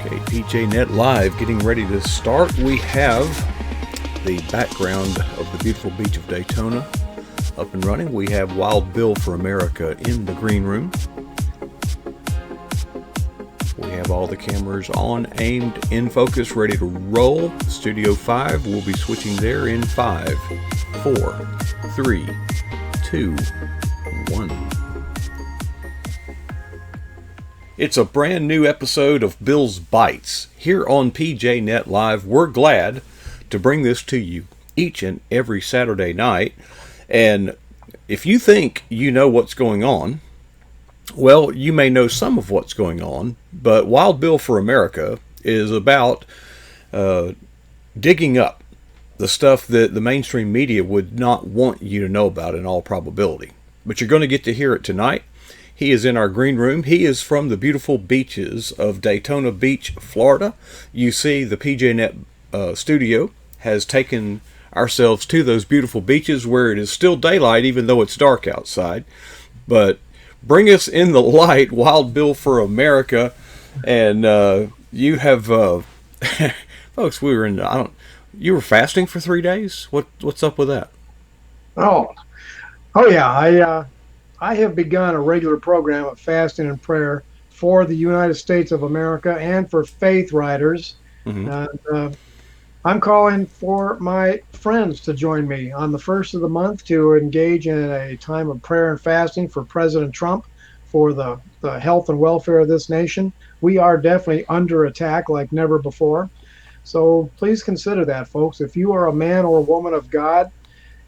Okay, PJNet Live getting ready to start. We have the background of the beautiful beach of Daytona up and running. We have Wild Bill for America in the green room. We have all the cameras on, aimed, in focus, ready to roll. Studio 5, we'll be switching there in 5, 4, 3, 2, 1. It's a brand new episode of Bill's Bites here on PJNet Live. We're glad to bring this to you each and every Saturday night. And if you think you know what's going on, well, you may know some of what's going on, but Wild Bill for America is about digging up the stuff that the mainstream media would not want you to know about in all probability. But you're going to get to hear it tonight. He is in our green room. He is from the beautiful beaches of Daytona Beach, Florida. You see, the PJNet studio has taken ourselves to those beautiful beaches where it is still daylight, even though it's dark outside. But bring us in the light, Wild Bill for America. And you have, folks, we were in, you were fasting for 3 days? What's up with that? Oh yeah. I have begun a regular program of fasting and prayer for the United States of America and for faith riders. And I'm calling for my friends to join me on the first of the month to engage in a time of prayer and fasting for President Trump, for the health and welfare of this nation. We are definitely under attack like never before. So please consider that, folks. If you are a man or a woman of God,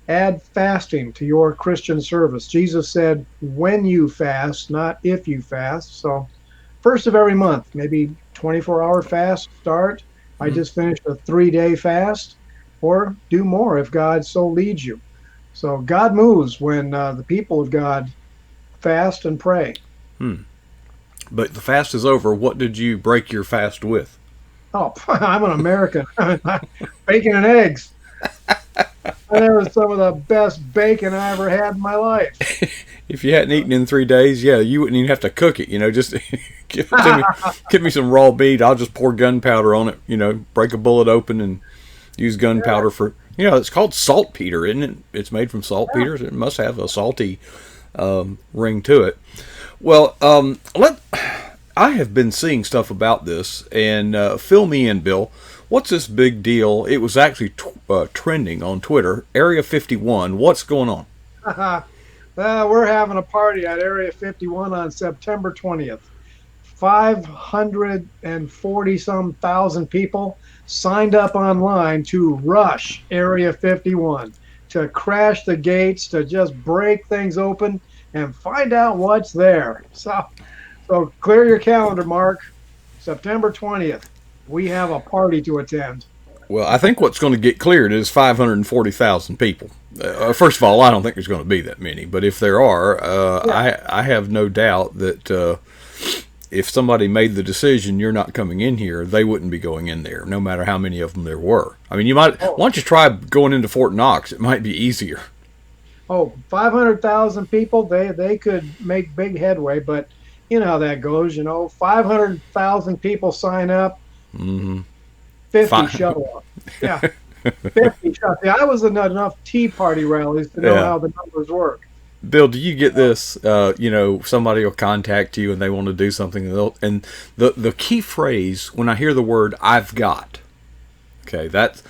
add fasting to your Christian service. Jesus said, when you fast, not if you fast. So first of every month, maybe 24-hour fast start. I just finished a 3-day fast, or do more if God so leads you. So God moves when the people of God fast and pray. But the fast is over. What did you break your fast with? Oh, I'm an American. Bacon and eggs. That was some of the best bacon I ever had in my life. If you hadn't eaten in 3 days, yeah, you wouldn't even have to cook it. Just give me some raw meat. I'll just pour gunpowder on it. Break a bullet open and use gunpowder for. It's called saltpeter, isn't it? It's made from saltpeter. It must have a salty ring to it. Well, I have been seeing stuff about this, and fill me in, Bill. What's this big deal? It was actually trending on Twitter. Area 51, what's going on? We're having a party at Area 51 on September 20th. 540-some thousand people signed up online to rush Area 51, to crash the gates, to just break things open and find out what's there. So clear your calendar, Mark. September 20th. We have a party to attend. Well, I think what's going to get cleared is 540,000 people. First of all, I don't think there's going to be that many, but if there are, I have no doubt that if somebody made the decision you're not coming in here, they wouldn't be going in there, no matter how many of them there were. I mean, why don't you try going into Fort Knox? It might be easier. 500,000 people, they could make big headway, but you know how that goes. 500,000 people sign up. 50 show up. Yeah, 50 show up. Yeah, I was in enough Tea Party rallies to know how the numbers work. Bill, do you get this? Somebody will contact you and they want to do something, and the key phrase when I hear the word "I've got," okay, that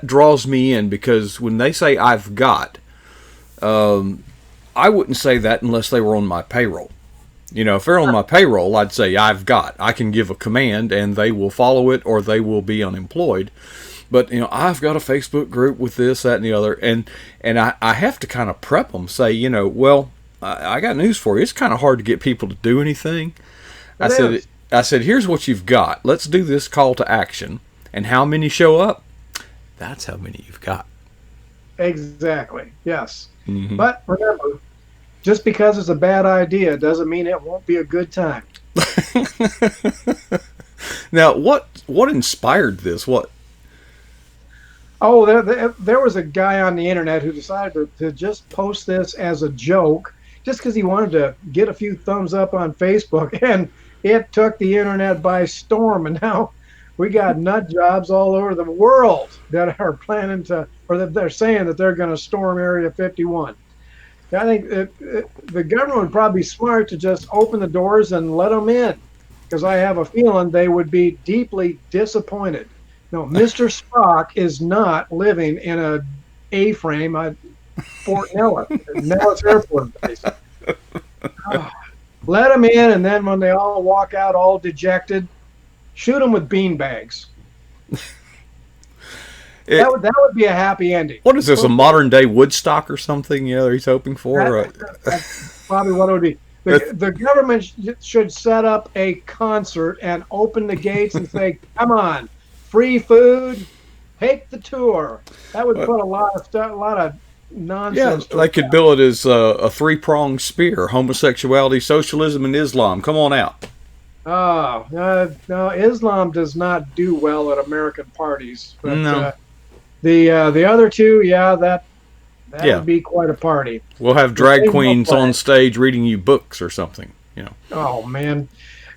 draws me in, because when they say "I've got," I wouldn't say that unless they were on my payroll. If they're on my payroll, I'd say I've got. I can give a command and they will follow it, or they will be unemployed. But, I've got a Facebook group with this, that, and the other. And I have to kind of prep them, say, I got news for you. It's kind of hard to get people to do anything. I said, here's what you've got. Let's do this call to action. And how many show up? That's how many you've got. Exactly. Yes. Mm-hmm. But remember, just because it's a bad idea doesn't mean it won't be a good time. Now, what inspired this? What? There was a guy on the internet who decided to just post this as a joke, just because he wanted to get a few thumbs up on Facebook. And it took the internet by storm, and now we got nut jobs all over the world that are planning to, or that they're saying that they're going to storm Area 51. I think the government would probably be smart to just open the doors and let them in, because I have a feeling they would be deeply disappointed. No, Mr. Spock is not living in a A-frame at Fort Nellis Air Force Base. Let them in, and then when they all walk out all dejected, shoot them with beanbags. That would be a happy ending. What is this, a modern day Woodstock or something? Yeah, he's hoping for. That's probably what it would be. The government should set up a concert and open the gates and say, "Come on, free food, take the tour." That would put a lot of nonsense. Yeah, they could bill it as a three-pronged spear: homosexuality, socialism, and Islam. Come on out. Oh, no, Islam does not do well at American parties. But, no. The other two, that would be quite a party. We'll have drag queens on stage reading you books or something. Oh man,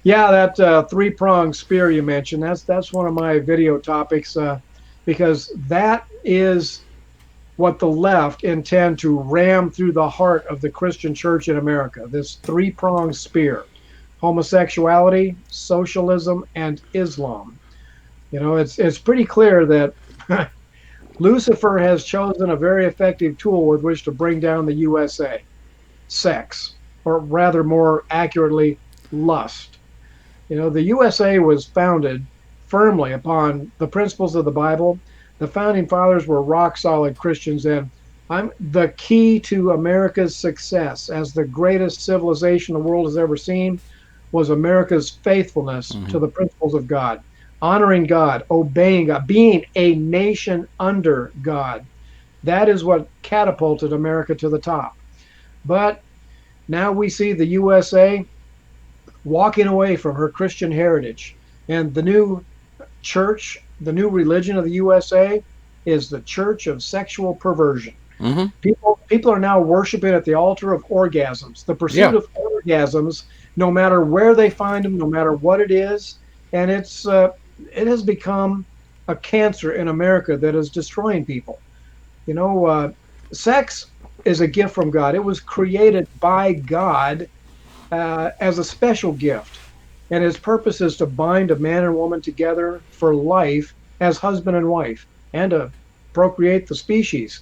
yeah, that three-pronged spear you mentioned. That's one of my video topics because that is what the left intend to ram through the heart of the Christian church in America. This three-pronged spear: homosexuality, socialism, and Islam. It's pretty clear that Lucifer has chosen a very effective tool with which to bring down the USA: sex, or rather more accurately, lust. The USA was founded firmly upon the principles of the Bible. The founding fathers were rock solid Christians, and the key to America's success as the greatest civilization the world has ever seen was America's faithfulness to the principles of God. Honoring God, obeying God, being a nation under God. That is what catapulted America to the top. But now we see the USA walking away from her Christian heritage. And the new church, the new religion of the USA is the church of sexual perversion. People are now worshiping at the altar of orgasms, the pursuit of orgasms, no matter where they find them, no matter what it is. And it has become a cancer in America that is destroying people. Sex is a gift from God. It was created by God as a special gift. And its purpose is to bind a man and woman together for life as husband and wife, and to procreate the species.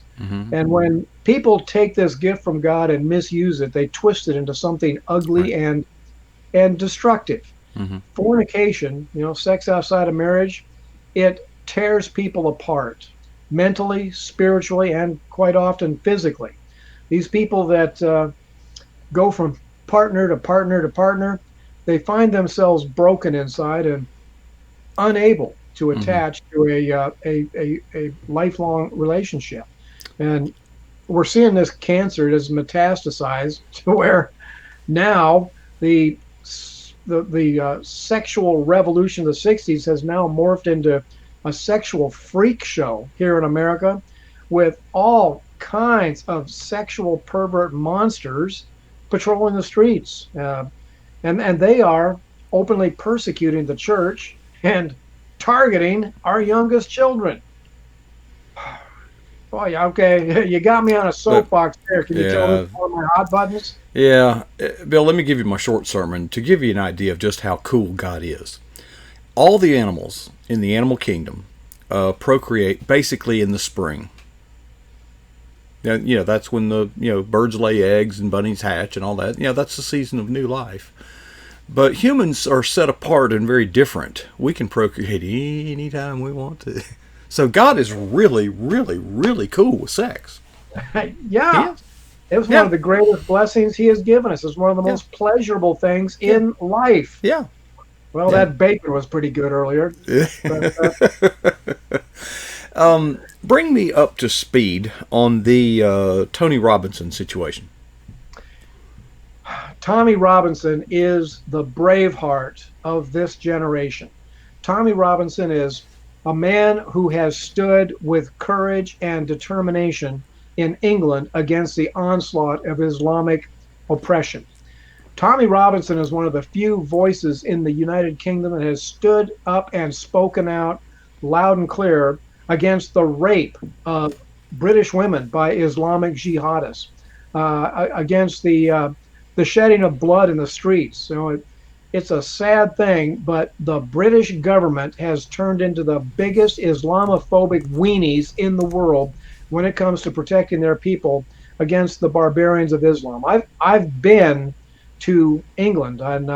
And when people take this gift from God and misuse it, they twist it into something ugly and destructive. Fornication, sex outside of marriage, it tears people apart mentally, spiritually, and quite often physically. These people that go from partner to partner to partner, they find themselves broken inside and unable to attach to a lifelong relationship. And we're seeing this cancer that has metastasized to where now the sexual revolution of the 60s has now morphed into a sexual freak show here in America, with all kinds of sexual pervert monsters patrolling the streets. And they are openly persecuting the church and targeting our youngest children. Boy, okay, you got me on a soapbox there. Can you tell me one of my hot buttons? Yeah, Bill, let me give you my short sermon to give you an idea of just how cool God is. All the animals in the animal kingdom procreate basically in the spring. That's when the birds lay eggs and bunnies hatch and all that. That's the season of new life. But humans are set apart and very different. We can procreate anytime we want to. So God is really, really, really cool with sex. Yeah. It was one of the greatest blessings he has given us. It's one of the most pleasurable things in life. Yeah. Well, that bacon was pretty good earlier. Bring me up to speed on the Tony Robinson situation. Tommy Robinson is the Braveheart of this generation. Tommy Robinson is a man who has stood with courage and determination in England against the onslaught of Islamic oppression. Tommy Robinson is one of the few voices in the United Kingdom that has stood up and spoken out loud and clear against the rape of British women by Islamic jihadists, against the shedding of blood in the streets. It's a sad thing, but the British government has turned into the biggest Islamophobic weenies in the world when it comes to protecting their people against the barbarians of Islam. I've been to England, and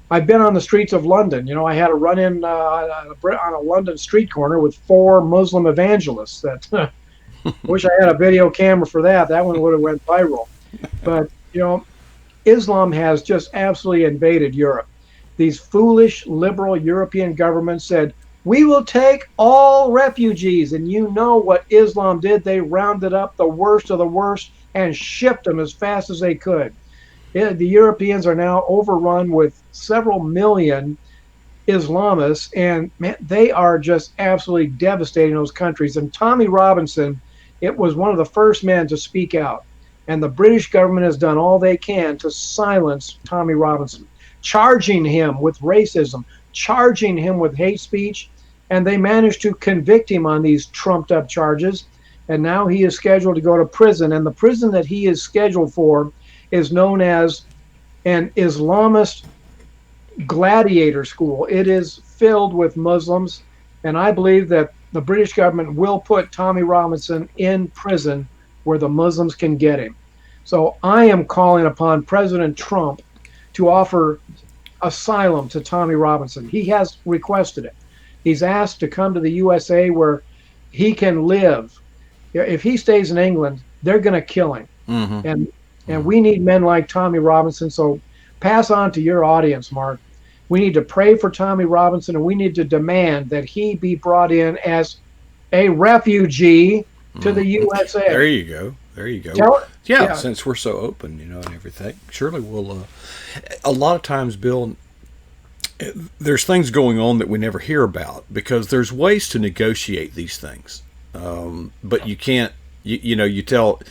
I've been on the streets of London. I had a run-in on a London street corner with 4 Muslim evangelists. That wish I had a video camera for that. That one would have went viral. But Islam has just absolutely invaded Europe. These foolish liberal European governments said, we will take all refugees. And you know what Islam did? They rounded up the worst of the worst and shipped them as fast as they could. The Europeans are now overrun with several million Islamists, and man, they are just absolutely devastating those countries. And Tommy Robinson, it was one of the first men to speak out. And the British government has done all they can to silence Tommy Robinson, charging him with racism, charging him with hate speech, and they managed to convict him on these trumped-up charges. And now he is scheduled to go to prison, and the prison that he is scheduled for is known as an Islamist gladiator school. It is filled with Muslims, and I believe that the British government will put Tommy Robinson in prison where the Muslims can get him. So I am calling upon President Trump to offer asylum to Tommy Robinson. He has requested it. He's asked to come to the USA where he can live. If he stays in England, they're going to kill him. Mm-hmm. And we need men like Tommy Robinson. So pass on to your audience, Mark. We need to pray for Tommy Robinson, and we need to demand that he be brought in as a refugee to the USA. There you go. There you go. Yeah, since we're so open, and everything, surely we'll. A lot of times, Bill, there's things going on that we never hear about because there's ways to negotiate these things, but you can't. You tell.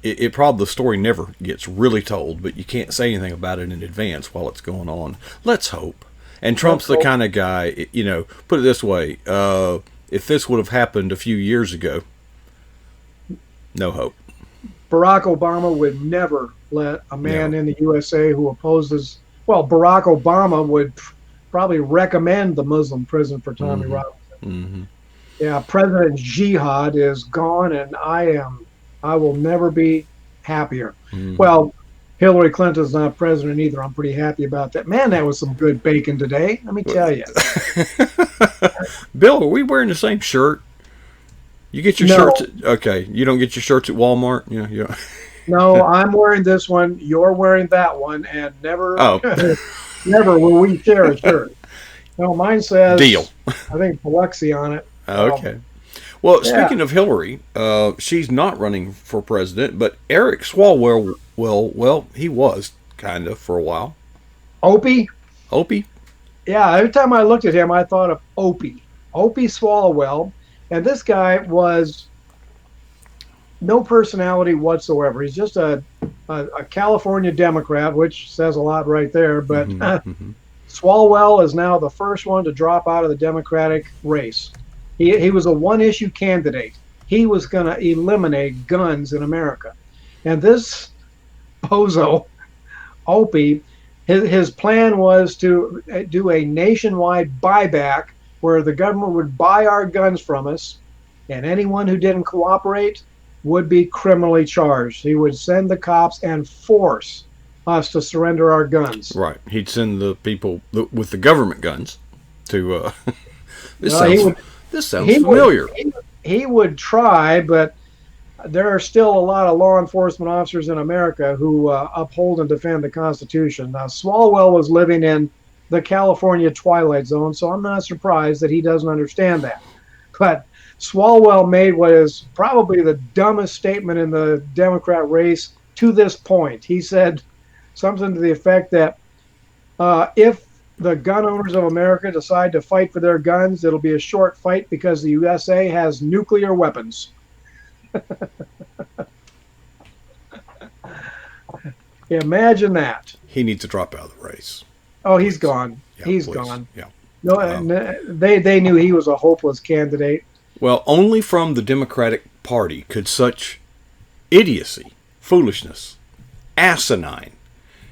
The story never gets really told, but you can't say anything about it in advance while it's going on. Let's hope. And Trump's the kind of guy, put it this way, if this would have happened a few years ago, no hope. Barack Obama would never let a man in the USA who opposes, Barack Obama would probably recommend the Muslim prison for Tommy Robinson. Mm-hmm. Yeah, President Jihad is gone, and I will never be happier. Mm. Well, Hillary Clinton's not president either. I'm pretty happy about that. Man, that was some good bacon today. Let me tell you. Bill, are we wearing the same shirt? You get your shirts. Okay, you don't get your shirts at Walmart. Yeah. No, I'm wearing this one. You're wearing that one, and never will we share a shirt. No, mine says deal. I think Biloxi on it. Okay. Well, speaking of Hillary, she's not running for president, but Eric Swalwell, well, he was kind of for a while. Opie? Yeah, every time I looked at him, I thought of Opie Swalwell, and this guy was no personality whatsoever. He's just a California Democrat, which says a lot right there, but Swalwell is now the first one to drop out of the Democratic race. He was a one-issue candidate. He was going to eliminate guns in America. And this bozo, Opie, his plan was to do a nationwide buyback where the government would buy our guns from us, and anyone who didn't cooperate would be criminally charged. He would send the cops and force us to surrender our guns. Right. He'd send the people with the government guns to... This sounds familiar. He would try, but there are still a lot of law enforcement officers in America who uphold and defend the Constitution. Now, Swalwell was living in the California Twilight Zone, so I'm not surprised that he doesn't understand that. But Swalwell made what is probably the dumbest statement in the Democrat race to this point. He said something to the effect that if the gun owners of America decide to fight for their guns, it'll be a short fight because the USA has nuclear weapons. Imagine that. he needs to drop out of the race. Oh, he's Please. gone. Yeah, He's please. gone. Yeah. No, they knew he was a hopeless candidate. Well, only from the Democratic Party could such idiocy, foolishness, asinine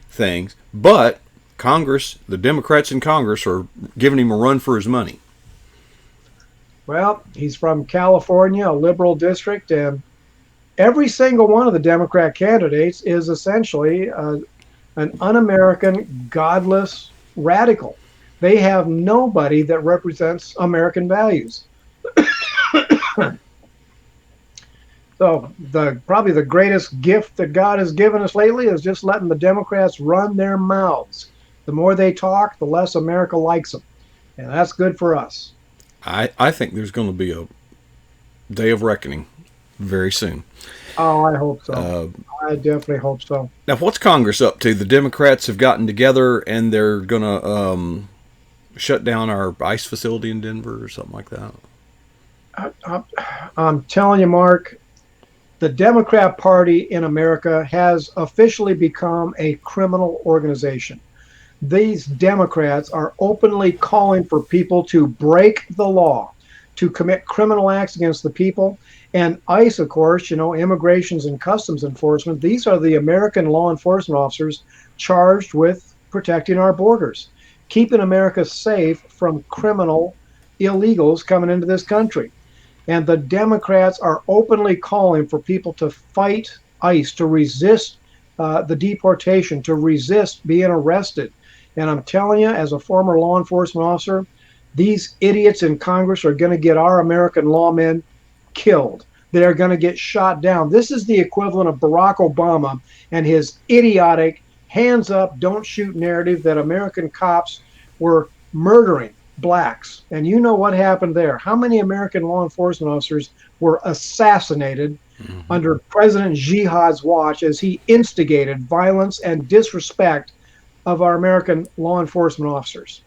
things. But Congress, the Democrats in Congress, are giving him a run for his money. Well, he's from California, a liberal district, and every single one of the Democrat candidates is essentially an un-American, godless radical. They have nobody that represents American values. So probably the greatest gift that God has given us lately is just letting the Democrats run their mouths. The more they talk, the less America likes them. And that's good for us. I think there's going to be a day of reckoning very soon. Oh, I hope so. I definitely hope so. Now, what's Congress up to? The Democrats have gotten together and they're going to shut down our ICE facility in Denver or something like that. I'm telling you, Mark, the Democrat Party in America has officially become a criminal organization. These Democrats are openly calling for people to break the law, to commit criminal acts against the people. And ICE, of course, Immigrations and Customs Enforcement, these are the American law enforcement officers charged with protecting our borders, keeping America safe from criminal illegals coming into this country. And the Democrats are openly calling for people to fight ICE, to resist the deportation, to resist being arrested. And I'm telling you, as a former law enforcement officer, these idiots in Congress are going to get our American lawmen killed. They're going to get shot down. This is the equivalent of Barack Obama and his idiotic hands up, don't shoot narrative that American cops were murdering blacks. And you know what happened there. How many American law enforcement officers were assassinated under President Jihad's watch as he instigated violence and disrespect of our American law enforcement officers?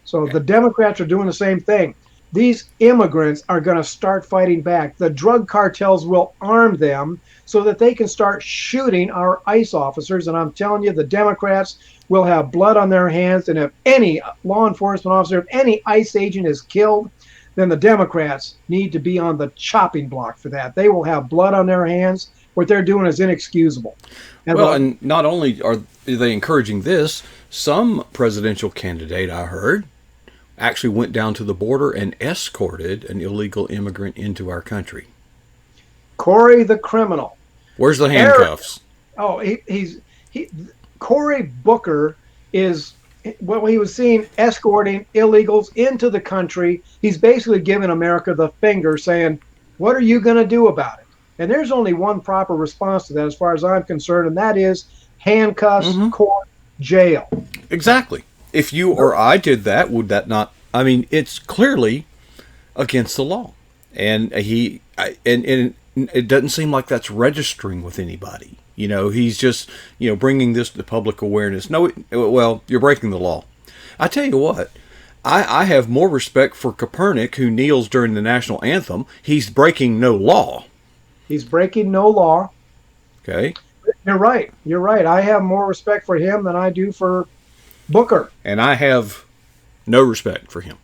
So the Democrats are doing the same thing. These immigrants are going to start fighting back. The drug cartels will arm them so that they can start shooting our ICE officers. And I'm telling you, the Democrats will have blood on their hands. And if any law enforcement officer, if any ICE agent is killed, then the Democrats need to be on the chopping block for that. They will have blood on their hands. What they're doing is inexcusable. And not only are they encouraging this, some presidential candidate, I heard, actually went down to the border and escorted an illegal immigrant into our country. Cory the criminal. Where's the handcuffs? Cory Booker is what he was seen escorting illegals into the country. He's basically giving America the finger saying, what are you going to do about it? And there's only one proper response to that as far as I'm concerned, and that is handcuffs, court, jail. Exactly. If you or I did that, would that not? I mean, it's clearly against the law, and it doesn't seem like that's registering with anybody. He's just bringing this to public awareness. No, well, you're breaking the law. I tell you what, I have more respect for Kaepernick, who kneels during the national anthem. He's breaking no law. He's breaking no law. Okay. You're right. I have more respect for him than I do for Booker. And I have no respect for him.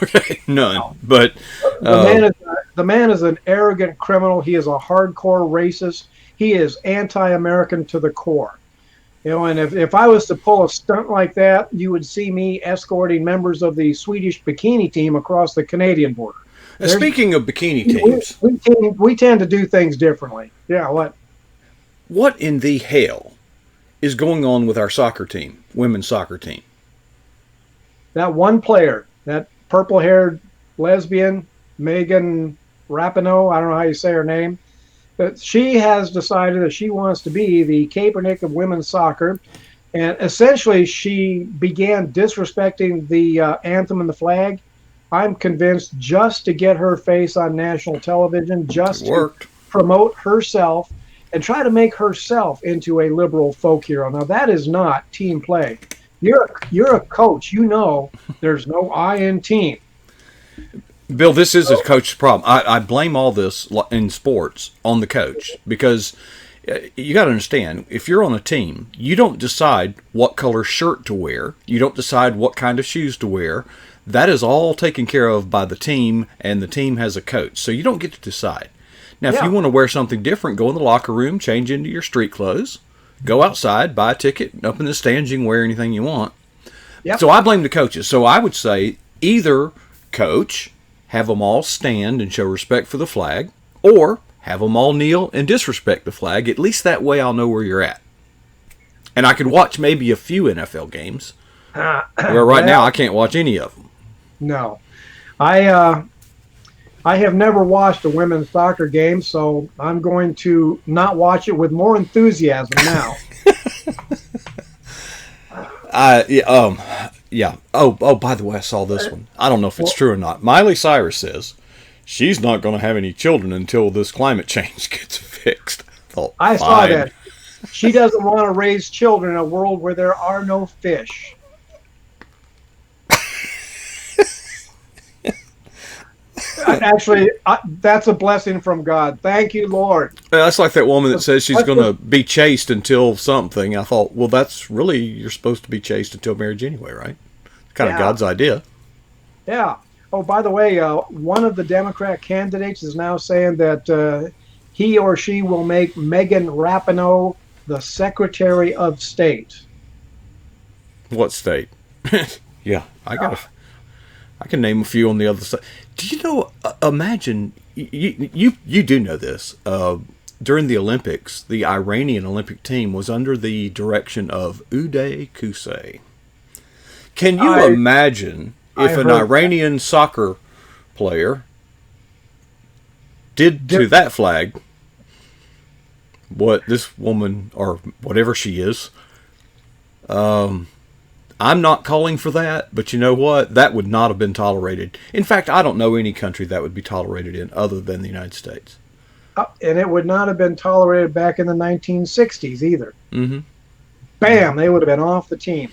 Okay, none. No. But the man is an arrogant criminal. He is a hardcore racist. He is anti-American to the core. And if I was to pull a stunt like that, you would see me escorting members of the Swedish bikini team across the Canadian border. Speaking of bikini teams, we tend to do things differently. Yeah, what? What in the hell is going on with our soccer team, women's soccer team? That one player, that purple-haired lesbian, Megan Rapinoe, I don't know how you say her name, but she has decided that she wants to be the Kaepernick of women's soccer. And essentially, she began disrespecting the anthem and the flag. I'm convinced just to get her face on national television, just to promote herself and try to make herself into a liberal folk hero. Now, that is not team play. You're a coach. There's no I in team. Bill, this is a coach's problem. I blame all this in sports on the coach because You got to understand, if you're on a team, you don't decide what color shirt to wear. You don't decide what kind of shoes to wear. That is all taken care of by the team, and the team has a coach. So you don't get to decide. Now, if you want to wear something different, go in the locker room, change into your street clothes, go outside, buy a ticket, up in the stands, you can wear anything you want. Yep. So I blame the coaches. So I would say either coach, have them all stand and show respect for the flag, or have them all kneel and disrespect the flag. At least that way I'll know where you're at. And I could watch maybe a few NFL games, where right now I can't watch any of them. No. I have never watched a women's soccer game, so I'm going to not watch it with more enthusiasm now. Yeah. Oh, by the way, I saw this one. I don't know if it's true or not. Miley Cyrus says she's not going to have any children until this climate change gets fixed. I saw that. She doesn't want to raise children in a world where there are no fish. Actually, that's a blessing from God. Thank you, Lord. That's like that woman that says she's going to be chaste until something. I thought, well, that's really, you're supposed to be chaste until marriage anyway, right? It's kind of God's idea. Yeah. Oh, by the way, one of the Democrat candidates is now saying that he or she will make Megan Rapinoe the Secretary of State. What state? Yeah, I can name a few on the other side. Do you know? Imagine you do know this. During the Olympics, the Iranian Olympic team was under the direction of Uday Qusay. Can you imagine if an Iranian soccer player did to that flag what this woman, or whatever she is? I'm not calling for that, but you know what? That would not have been tolerated. In fact, I don't know any country that would be tolerated in other than the United States. And it would not have been tolerated back in the 1960s either. Mm-hmm. Bam! They would have been off the team.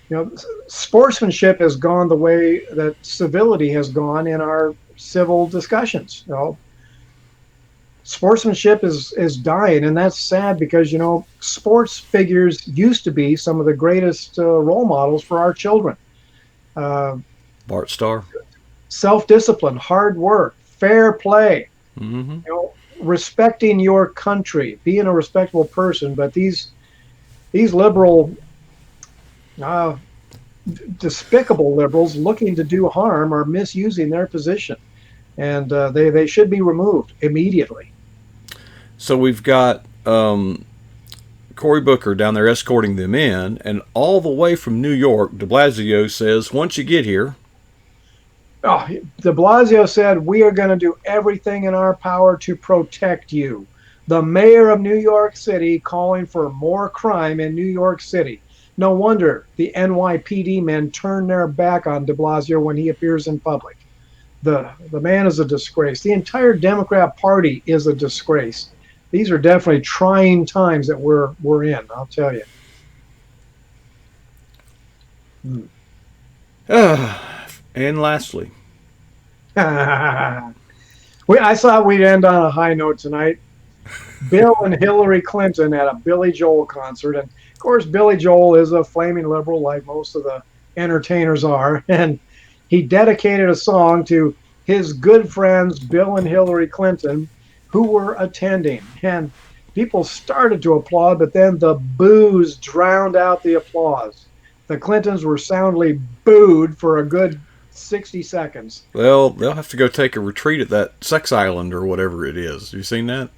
You know, sportsmanship has gone the way that civility has gone in our civil discussions. You know, sportsmanship is dying, and that's sad because, you know, sports figures used to be some of the greatest role models for our children. Bart Starr. Self-discipline, hard work, fair play, mm-hmm. you know, respecting your country, being a respectable person. But these liberal, despicable liberals looking to do harm are misusing their position, and they should be removed immediately. So we've got Cory Booker down there escorting them in, and all the way from New York, de Blasio says, once you get here... Oh, de Blasio said, we are going to do everything in our power to protect you. The mayor of New York City calling for more crime in New York City. No wonder the NYPD men turn their back on de Blasio when he appears in public. The man is a disgrace. The entire Democrat Party is a disgrace. These are definitely trying times that we're in, I'll tell you. And lastly. I thought we'd end on a high note tonight. Bill and Hillary Clinton at a Billy Joel concert. And, of course, Billy Joel is a flaming liberal like most of the entertainers are. And he dedicated a song to his good friends Bill and Hillary Clinton, who were attending. And people started to applaud, but then the boos drowned out the applause. The Clintons were soundly booed for a good 60 seconds. Well, they'll have to go take a retreat at that sex island or whatever it is. Have you seen that?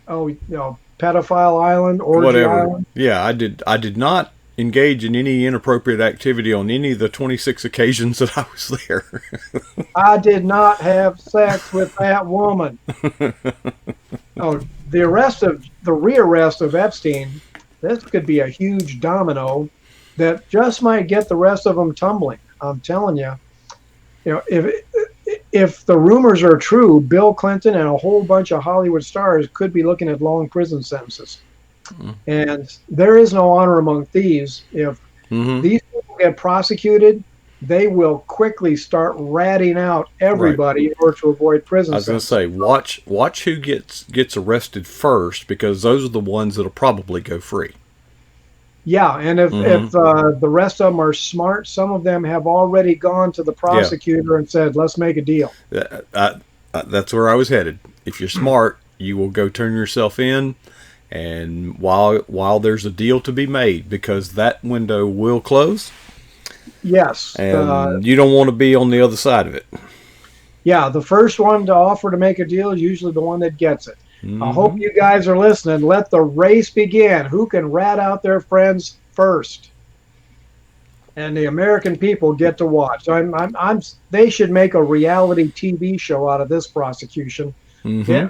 Oh, you know, pedophile island, orgy island? Yeah, I did not engage in any inappropriate activity on any of the 26 occasions that I was there. I did not have sex with that woman. Oh, the rearrest of Epstein, this could be a huge domino that just might get the rest of them tumbling. I'm telling you. You know, if the rumors are true, Bill Clinton and a whole bunch of Hollywood stars could be looking at long prison sentences. And there is no honor among thieves. If these people get prosecuted, they will quickly start ratting out Right. everybody in order to avoid I prison was going to sentences. say, watch who gets arrested first, because those are the ones that'll probably go free. Yeah, and if Mm-hmm. the rest of them are smart, some of them have already gone to the Yeah. prosecutor and said, "Let's make a deal." That's where I was headed. If you're smart, you will go turn yourself in, and while there's a deal to be made, because that window will close, Yes, and you don't want to be on the other side of it. yeah, the first one to offer to make a deal is usually the one that gets it. I hope Mm-hmm. you guys are listening. Let the race begin. Who can rat out their friends first? And the American people get to watch. They should make a reality TV show out of this prosecution. Mm-hmm. Yeah,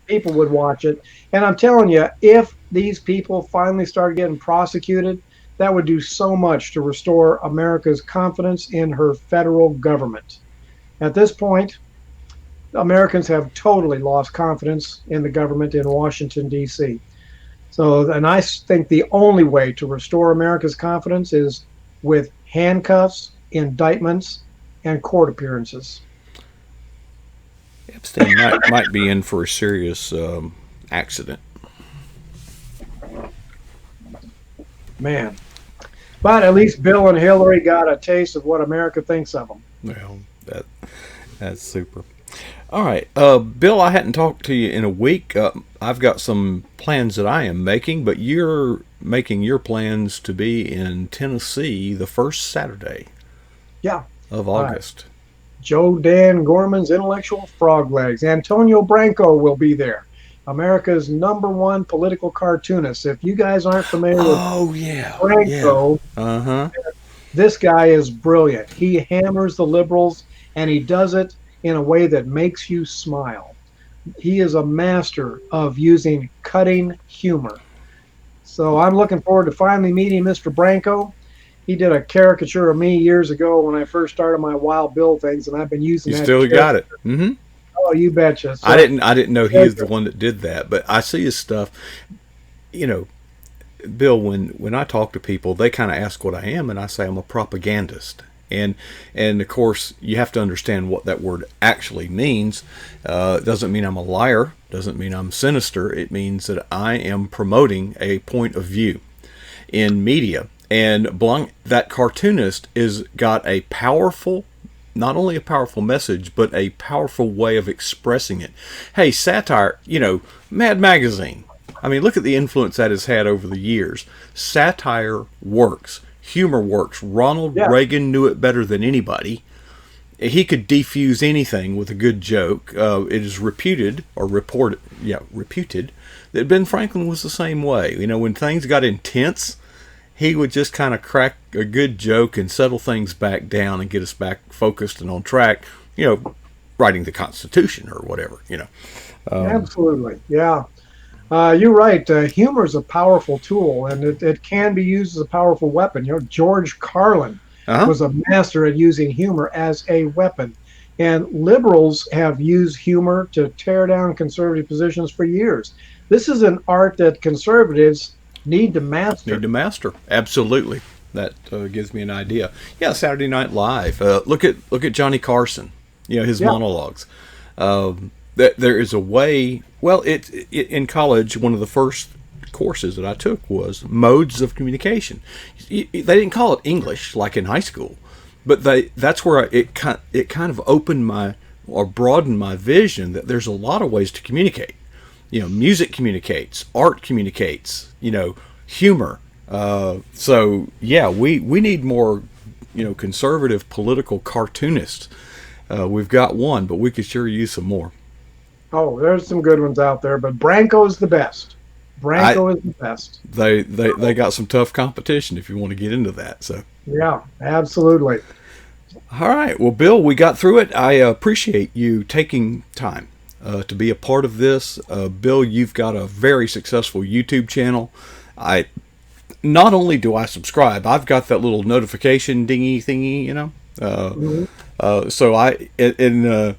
people would watch it. And I'm telling you, if these people finally start getting prosecuted, that would do so much to restore America's confidence in her federal government. At this point, Americans have totally lost confidence in the government in Washington, D.C. So, and I think the only way to restore America's confidence is with handcuffs, indictments, and court appearances. Epstein might be in for a serious accident. Man. But at least Bill and Hillary got a taste of what America thinks of them. Well, that's super. All right, Bill, I hadn't talked to you in a week. I've got some plans that I am making, but you're making your plans to be in Tennessee the first Saturday Yeah. of All right. August. Joe Dan Gorman's intellectual frog legs. Antonio Branco will be there, America's #1 political cartoonist. If you guys aren't familiar with Oh yeah, yeah. Branco, Uh huh. this guy is brilliant. He hammers the liberals and he does it in a way that makes you smile. He is a master of using cutting humor. So I'm looking forward to finally meeting Mr. Branco. He did a caricature of me years ago when I first started my Wild Bill things, and I've been using You that still got character. it. Mm-hmm. Oh, you betcha. I So didn't know he very is the good. one that did that, but I see his stuff. You know, Bill, when I talk to people, they kind of ask what I am, and I say I'm a propagandist. And and of course, you have to understand what that word actually means. It doesn't mean I'm a liar. Doesn't mean I'm sinister. It means that I am promoting a point of view in media. And Blanc, that cartoonist, is got a powerful, not only a powerful message, but a powerful way of expressing it. Hey, satire, Mad Magazine. I mean, look at the influence that has had over the years. Satire works. Humor works. Ronald Yeah, Reagan knew it better than anybody. He could defuse anything with a good joke. It is reputed that Ben Franklin was the same way. When things got intense, he would just kind of crack a good joke and settle things back down and get us back focused and on track. Writing the Constitution or whatever. absolutely. Yeah. You're right. Humor is a powerful tool, and it can be used as a powerful weapon. George Carlin Uh huh. was a master at using humor as a weapon, and liberals have used humor to tear down conservative positions for years. This is an art that conservatives need to Need master. to master. Absolutely. That gives me an idea. Yeah, Saturday Night Live. Look at Johnny Carson. His Yeah. monologues. That there is a way. Well, in college, one of the first courses that I took was modes of communication. They didn't call it English like in high school, but that's where it kind of opened my or broadened my vision that there's a lot of ways to communicate. Music communicates, art communicates, humor. So yeah, we need more, conservative political cartoonists. We've got one, but we could sure use some more. Oh, there's some good ones out there, but Branco's the best. I Branco is the best. they got some tough competition if you want to get into that. So Yeah, absolutely. all right, well, Bill, we got through it. I appreciate you taking time to be a part of this. Bill, you've got a very successful YouTube channel. I Not only do I subscribe, I've got that little notification dingy thingy. Uh, Mhm. so I and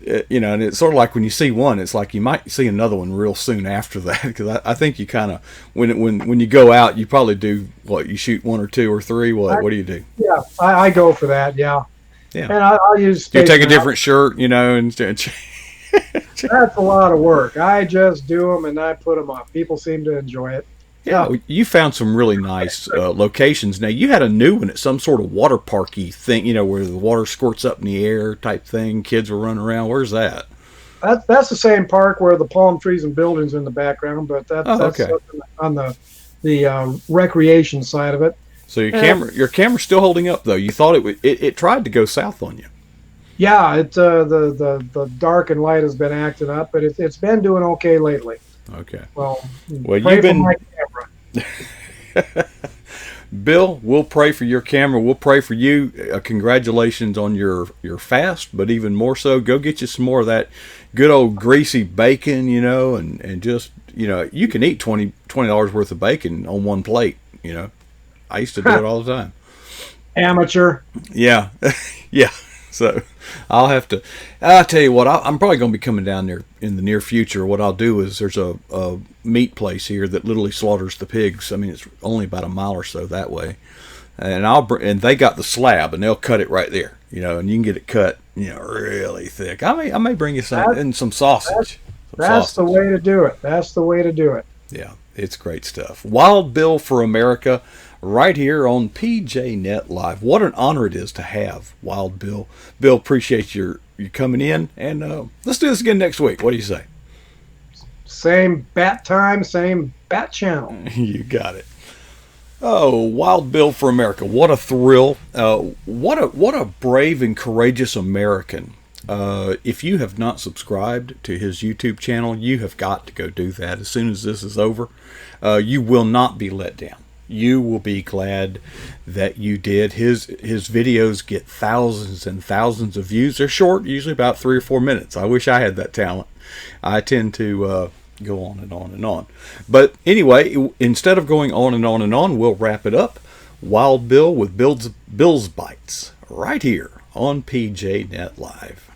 and it's sort of like when you see one, it's like you might see another one real soon after that. Because I think you kind of, when you go out, you probably do what, you shoot one or two or three. What do you do? Yeah, I go for that. Yeah. Yeah. And I'll use. You take a different shirt, and that's a lot of work. I just do them and I put them up. People seem to enjoy it. Yeah, you found some really nice locations. Now, you had a new one at some sort of water parky thing, where the water squirts up in the air type thing. Kids were running around. Where's that? That's the same park where the palm trees and buildings in the background, but that's okay. On the recreation side of it. So your camera's still holding up, though. You thought it tried to go south on you. Yeah, the dark and light has been acting up, but it's been doing okay lately. Okay. Well, you've been. Bill, we'll pray for your camera. We'll pray for you. Congratulations on your fast, but even more so, go get you some more of that good old greasy bacon, and just, you can eat $20 worth of bacon on one plate, I used to do it all the time. Amateur. Yeah. Yeah. So I'll tell you what, I'm probably going to be coming down there in the near future. What I'll do is there's a meat place here that literally slaughters the pigs. I mean, it's only about a mile or so that way. And and they got the slab and they'll cut it right there, and you can get it cut, really thick. I may bring you some sausage. That's the way to do it. That's the way to do it. Yeah, it's great stuff. Wild Bill for America, right here on PJNet Live. What an honor it is to have Wild Bill. Bill, appreciate you coming in, and let's do this again next week. What do you say? Same bat time, same bat channel. You got it. Oh, Wild Bill for America. What a thrill. What a brave and courageous American. If you have not subscribed to his YouTube channel, you have got to go do that as soon as this is over. You will not be let down. You will be glad that you did. His videos get thousands and thousands of views. They're short, usually about 3 or 4 minutes. I wish I had that talent. I tend to go on and on and on. But anyway, instead of going on and on and on, we'll wrap it up. Wild Bill with Bill's Bites right here on PJNet Live.